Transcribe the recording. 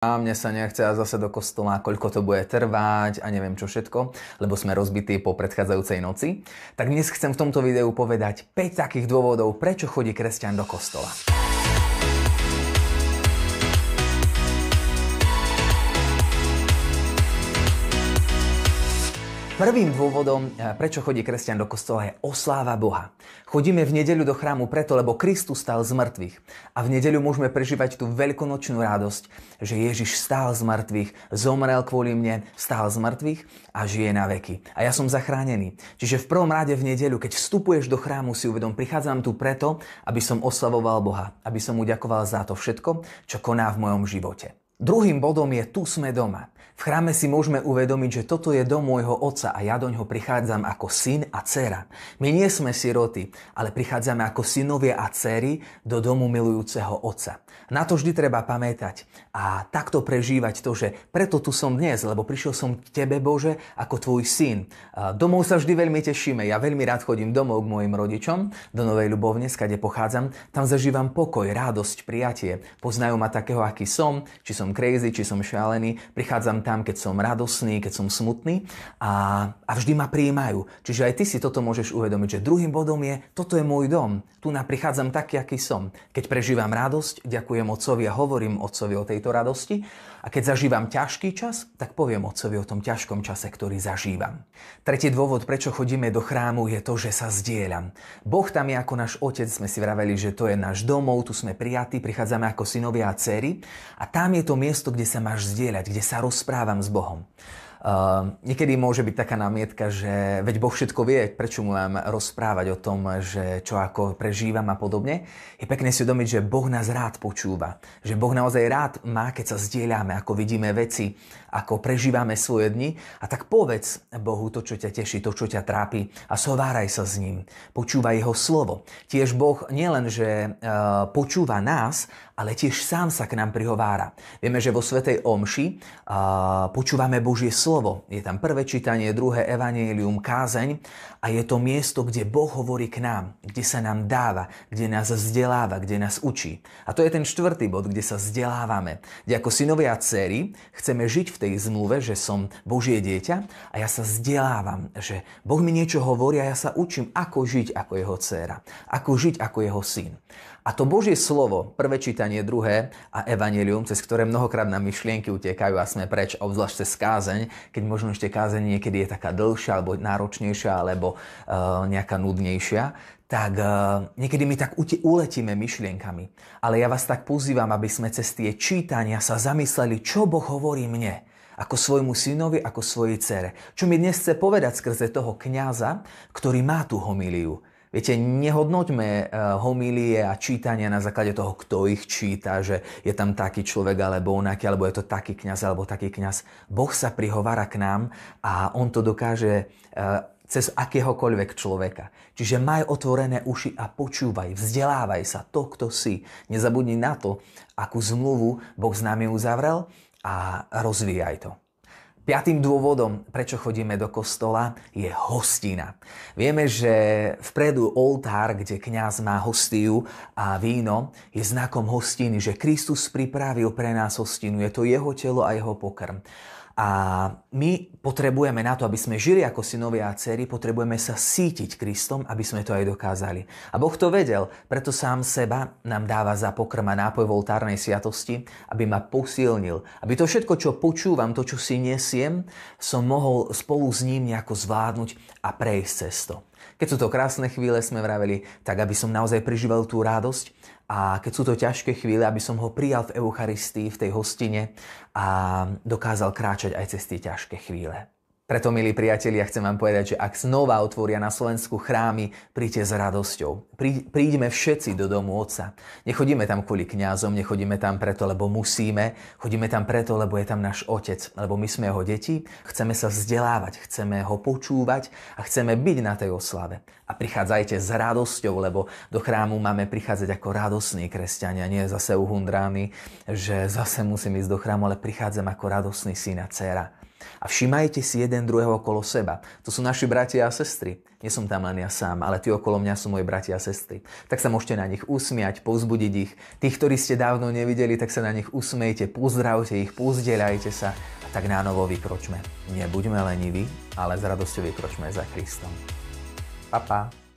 A mne sa nechce zase do kostola, koľko to bude trvať a neviem čo všetko, lebo sme rozbití po predchádzajúcej noci. Tak dnes chcem v tomto videu povedať 5 takých dôvodov, prečo chodí kresťan do kostola. Prvým dôvodom, prečo chodí kresťan do kostola, je osláva Boha. Chodíme v nedeľu do chrámu preto, lebo Kristus stál z mŕtvych. A v nedeľu môžeme prežívať tú veľkonočnú radosť, že Ježiš stál z mŕtvych, zomrel kvôli mne, stál z mŕtvych a žije na veky. A ja som zachránený. Čiže v prvom rade v nedeľu, keď vstupuješ do chrámu, si uvedom, prichádzam tu preto, aby som oslavoval Boha, aby som mu ďakoval za to všetko, čo koná v mojom živote. Druhým bodom je, tu sme doma. V chráme si môžeme uvedomiť, že toto je dom môjho otca a ja do ňoho prichádzam ako syn a dcéra. My nie sme siroty, ale prichádzame ako synovia a dcéry do domu milujúceho otca. Na to vždy treba pamätať a takto prežívať to, že preto tu som dnes, lebo prišiel som k tebe, Bože, ako tvoj syn. Domov sa vždy veľmi tešíme. Ja veľmi rád chodím domov k mojim rodičom, do Novej Ľubovne, skade pochádzam. Tam zažívam pokoj, radosť, prijatie. Poznajú ma takého, aký som, či som crazy, či som šialený. Prichádzam tam, keď som radosný, keď som smutný a vždy ma prijímajú. Čiže aj ty si toto môžeš uvedomiť, že druhým bodom je, toto je môj dom. Tu prichádzam taký, aký som. Keď prežívam radosť, ďakujem otcovi a hovorím otcovi o tejto radosti. A keď zažívam ťažký čas, tak poviem otcovi o tom ťažkom čase, ktorý zažívam. Tretí dôvod, prečo chodíme do chrámu, je to, že sa zdieľam. Boh tam je ako náš otec, sme si vraveli, že to je náš domov, tu sme prijatí, prichádzame ako synovia a dcéry a tam je to miesto, kde sa máš zdieľať, kde sa rozprávam s Bohom. Niekedy môže byť taká námietka, že veď Boh všetko vie, prečo mu mám rozprávať o tom, že čo ako prežívam a podobne. Je pekné si uvedomiť, že Boh nás rád počúva. Že Boh naozaj rád má, keď sa zdieľame, ako vidíme veci, ako prežívame svoje dni. A tak povedz Bohu to, čo ťa teší, to, čo ťa trápi a zhováraj sa s ním. Počúvaj jeho slovo. Tiež Boh nielen, že počúva nás, ale tiež sám sa k nám prihovára. Vieme, že vo svätej omši počúvame Božie slovo. Je tam prvé čítanie, druhé evanjelium, kázeň a je to miesto, kde Boh hovorí k nám, kde sa nám dáva, kde nás vzdeláva, kde nás učí. A to je ten štvrtý bod, kde sa vzdelávame. Kde ako synovia a dcéry chceme žiť v tej zmluve, že som Božie dieťa a ja sa vzdelávam, že Boh mi niečo hovorí a ja sa učím, ako žiť ako jeho dcéra, ako žiť ako jeho syn. A to Božie slovo, prvé čítanie, druhé a evanjelium, cez ktoré mnohokrát nám myšlienky utekajú a sme preč, obzvlášť cez kázeň, keď možno ešte kázeň niekedy je taká dlhšia, alebo náročnejšia, alebo nejaká nudnejšia, tak niekedy my tak uletíme myšlienkami. Ale ja vás tak pozývam, aby sme cez tie čítania sa zamysleli, čo Boh hovorí mne, ako svojmu synovi, ako svojej dcere. Čo mi dnes chce povedať skrze toho kňaza, ktorý má tú homíliu. Viete, nehodnoťme homílie a čítania na základe toho, kto ich číta, že je tam taký človek alebo onaký, alebo je to taký kňaz alebo taký kňaz. Boh sa prihovára k nám a on to dokáže cez akéhokoľvek človeka. Čiže maj otvorené uši a počúvaj, vzdelávaj sa to, kto si. Nezabudni na to, akú zmluvu Boh s nami uzavrel a rozvíjaj to. Piatým dôvodom, prečo chodíme do kostola, je hostina. Vieme, že vpredu oltár, kde kňaz má hostiu a víno, je znakom hostiny, že Kristus pripravil pre nás hostinu. Je to jeho telo a jeho pokrm. A my potrebujeme na to, aby sme žili ako synovia a dcery, potrebujeme sa sítiť Kristom, aby sme to aj dokázali. A Boh to vedel, preto sám seba nám dáva za pokrm a nápoj v oltárnej sviatosti, aby ma posilnil. Aby to všetko, čo počúvam, to, čo si nesiem, som mohol spolu s ním nejako zvládnuť a prejsť cez to. Keď sú to krásne chvíle, sme vraveli, tak aby som naozaj prežíval tú radosť a keď sú to ťažké chvíle, aby som ho prijal v Eucharistii, v tej hostine a dokázal kráčať aj cez tie ťažké chvíle. Preto, milí priatelia, chcem vám povedať, že ak znova otvoria na Slovensku chrámy, príďte s radosťou. Príďme všetci do domu Otca. Nechodíme tam kvôli kňazom, nechodíme tam preto, lebo musíme. Chodíme tam preto, lebo je tam náš Otec, lebo my sme jeho deti. Chceme sa vzdelávať, chceme ho počúvať a chceme byť na tej oslave. A prichádzajte s radosťou, lebo do chrámu máme prichádzať ako radosní kresťania, nie zase uhundráni, že zase musím ísť do chrámu, ale prichádzam ako radosný syn a dcéra. A všímajte si jeden druhého okolo seba. To sú naši bratia a sestry. Nie som tam len ja sám, ale tí okolo mňa sú moji bratia a sestry. Tak sa môžete na nich usmiať, povzbudiť ich. Tých, ktorí ste dávno nevideli, tak sa na nich usmejte, pozdravte ich, pozdieľajte sa a tak nánovo vykročme. Nebuďme leniví, ale s radosťou vykročme za Kristom. Pa, pa.